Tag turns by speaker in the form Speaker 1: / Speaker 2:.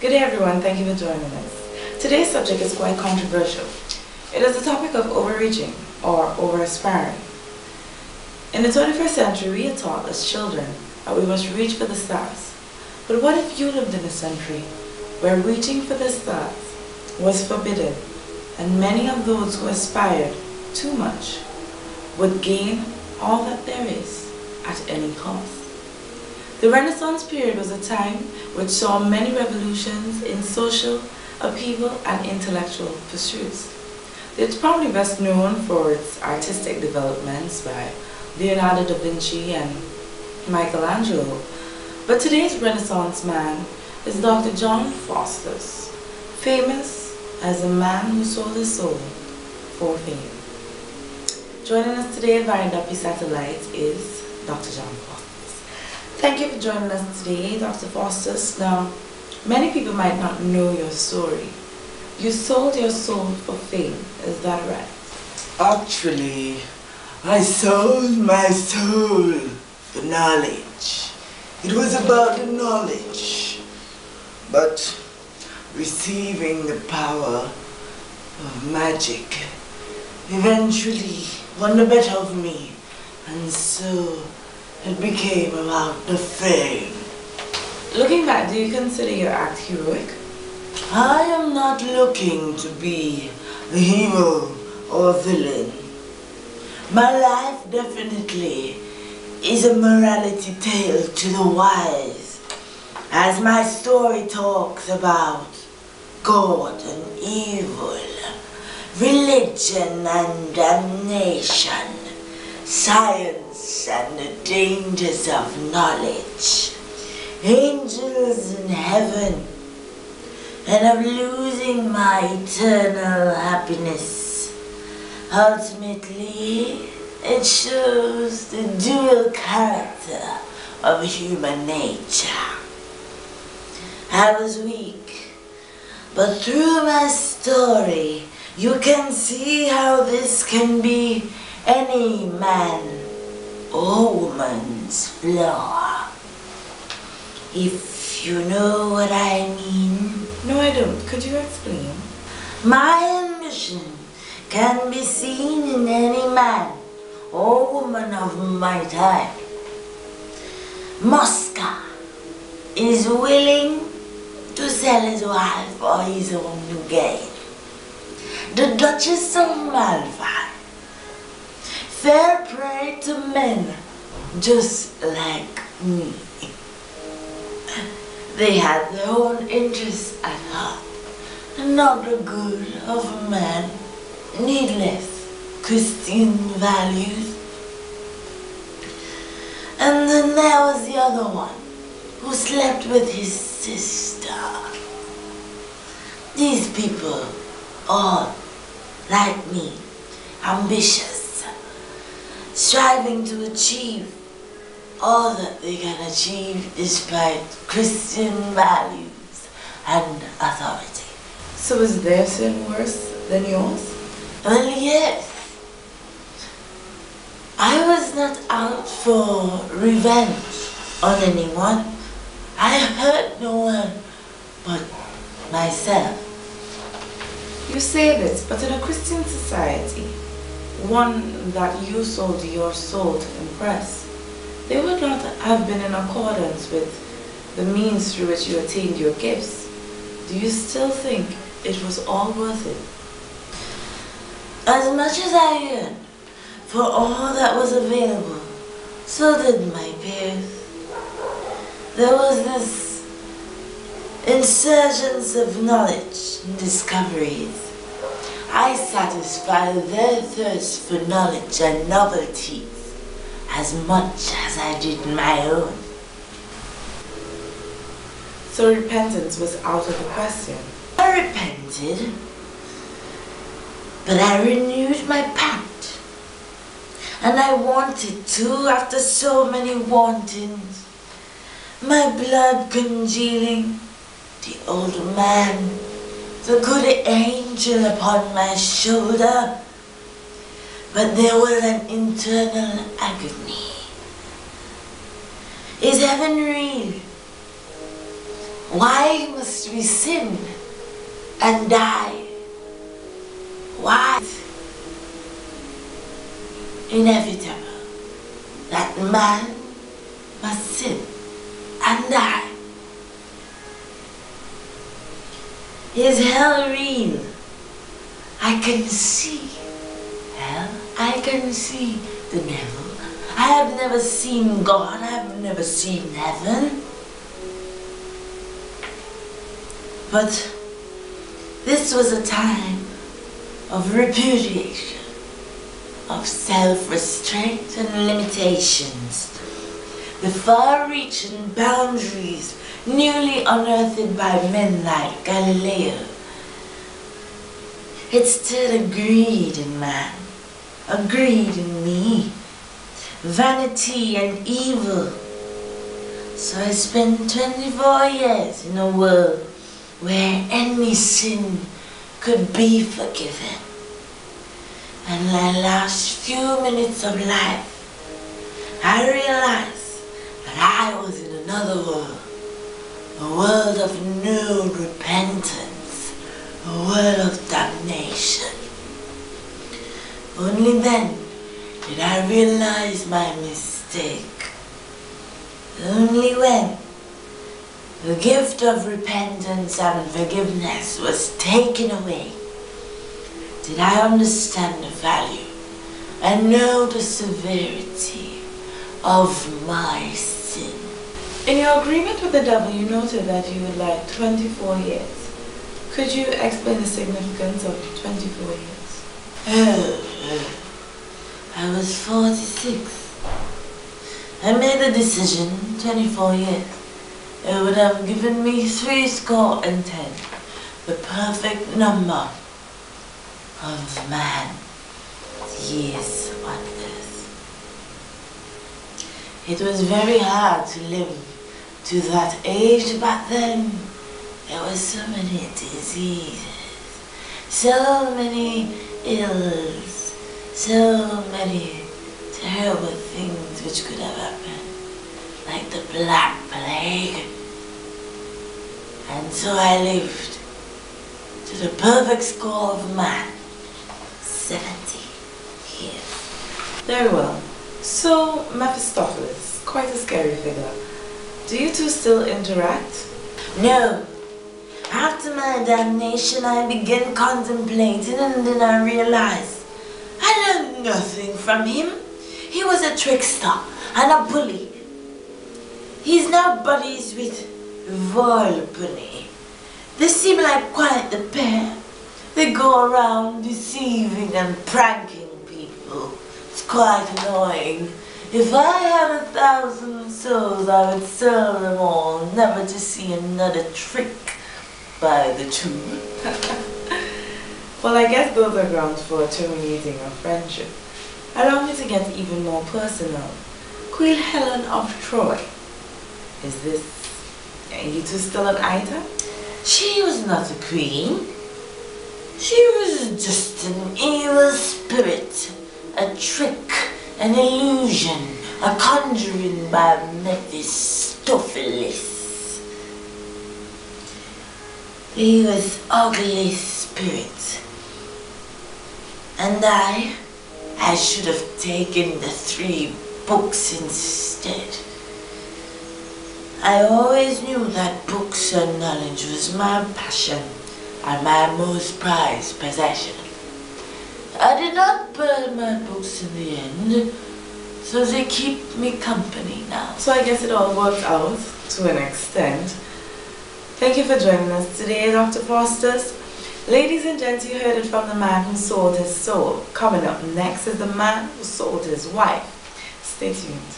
Speaker 1: Good day everyone, thank you for joining us. Today's subject is quite controversial. It is the topic of overreaching or over-aspiring. In the 21st century, we are taught as children that we must reach for the stars. But what if you lived in a century where reaching for the stars was forbidden, and many of those who aspired too much would gain all that there is at any cost? The Renaissance period was a time which saw many revolutions in social upheaval and intellectual pursuits. It's probably best known for its artistic developments by Leonardo da Vinci and Michelangelo, but today's Renaissance man is Dr. John Faustus, famous as a man who sold his soul for fame. Joining us today via WP Satellite is Dr. John Faustus. Thank you for joining us today, Dr. Faustus. Now, many people might not know your story. You sold your soul for fame, is that right?
Speaker 2: Actually, I sold my soul for knowledge. It was about the knowledge, but receiving the power of magic eventually won the better of me, and so it became about the fame.
Speaker 1: Looking back, do you consider your act heroic?
Speaker 2: I am not looking to be a hero or a villain. My life definitely is a morality tale to the wise, as my story talks about God and evil, religion and damnation, science and the dangers of knowledge, angels in heaven, and of losing my eternal happiness. Ultimately, it shows the dual character of human nature. I was weak, but through my story, you can see how this can be any man or woman's flaw. If you know what I mean.
Speaker 1: No, I don't. Could you explain?
Speaker 2: My ambition can be seen in any man or woman of my time. Mosca is willing to sell his wife for his own gain. The Duchess of Malfoy fell prey to men just like me. They had their own interests at heart, and not the good of a man. Needless Christian values. And then there was the other one who slept with his sister. These people are, like me, ambitious, striving to achieve all that they can achieve despite Christian values and authority.
Speaker 1: So is their sin worse than yours?
Speaker 2: Well, yes. I was not out for revenge on anyone. I hurt no one but myself.
Speaker 1: You say this, but in a Christian society, one that you sold your soul to impress, they would not have been in accordance with the means through which you attained your gifts. Do you still think it was all worth it?
Speaker 2: As much as I earned for all that was available, so did my peers. There was this insurgence of knowledge and discoveries. I satisfied their thirst for knowledge and novelties as much as I did my own.
Speaker 1: So repentance was out of the question?
Speaker 2: I repented, but I renewed my pact. And I wanted to after so many wantings. My blood congealing, the old man, the good angel upon my shoulder. But there was an internal agony. Is heaven real? Why must we sin and die? Why? Inevitable that man must sin and die. Is hell real? I can see hell. I can see the devil. I have never seen God. I have never seen heaven. But this was a time of repudiation, of self-restraint and limitations. The far-reaching boundaries newly unearthed by men like Galileo. It's still a greed in man, a greed in me, vanity and evil. So I spent 24 years in a world where any sin could be forgiven. And my last few minutes of life, I realized that I was in another world. A world of no repentance, a world of damnation. Only then did I realize my mistake. Only when the gift of repentance and forgiveness was taken away did I understand the value and know the severity of my sin.
Speaker 1: In your agreement with the devil, you noted that you would like 24 years. Could you explain the significance of 24 years?
Speaker 2: I was 46. I made a decision, 24 years. It would have given me 70, the perfect number of man's years on earth. It was very hard to live to that age back then. There were so many diseases, so many ills, so many terrible things which could have happened, like the Black Plague. And so I lived to the perfect score of man, 70 years.
Speaker 1: Very well. So, Mephistopheles, quite a scary figure. Do you two still interact?
Speaker 2: No. After my damnation, I began contemplating, and then I realized I learned nothing from him. He was a trickster and a bully. He's now buddies with Volpone. They seem like quite the pair. They go around deceiving and pranking people. It's quite annoying. If I had 1,000 souls, I would sell them all, never to see another trick by the two.
Speaker 1: Well, I guess those are grounds for terminating our friendship. Allow me to get even more personal. Queen Helen of Troy. Are you two still an item?
Speaker 2: She was not a queen. She was just an evil spirit, a trick, an illusion, a conjuring by Mephistopheles. He was ugly spirit. And I should have taken the 3 books instead. I always knew that books and knowledge was my passion and my most prized possession. I did not burn my books in the end, so they keep me company now.
Speaker 1: So I guess it all worked out to an extent. Thank you for joining us today, Dr. Faustus. Ladies and gents, you heard it from the man who sold his soul. Coming up next is the man who sold his wife. Stay tuned.